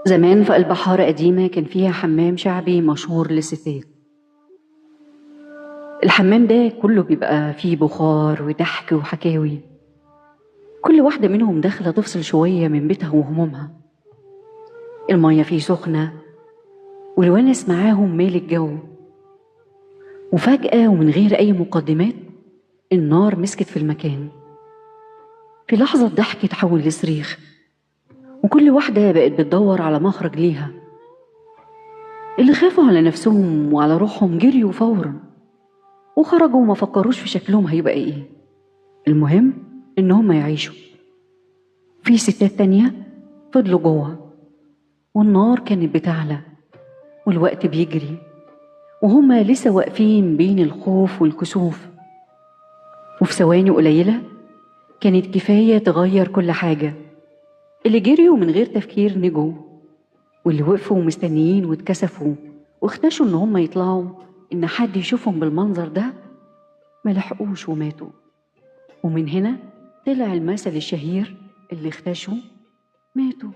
زمان في قلب حارة قديمة كان فيها حمام شعبي مشهور للستات. الحمام ده كله بيبقى فيه بخار وضحك وحكاوي. كل واحدة منهم داخلة تفصل شوية من بيتها وهمومها. المية فيه سخنة والونس معاهم مال الجو. وفجأة ومن غير أي مقدمات النار مسكت في المكان. في لحظة الضحك اتحول لصريخ، وكل واحدة بقت بتدور على مخرج ليها. اللي خافوا على نفسهم وعلى روحهم جريوا فورا وخرجوا وما فكروش في شكلهم هيبقى ايه. المهم ان هم يعيشوا. في ستات تانية فضلوا جوه، والنار كانت بتعلى والوقت بيجري، وهم لسه واقفين بين الخوف والكسوف. وفي ثواني قليلة كانت كفاية تغير كل حاجة. اللي جريوا من غير تفكير نجوا، واللي وقفوا مستنيين واتكسفوا واختشوا ان هم يطلعوا ان حد يشوفهم بالمنظر ده ملحقوش وماتوا. ومن هنا طلع المثل الشهير: اللي اختشوا ماتوا.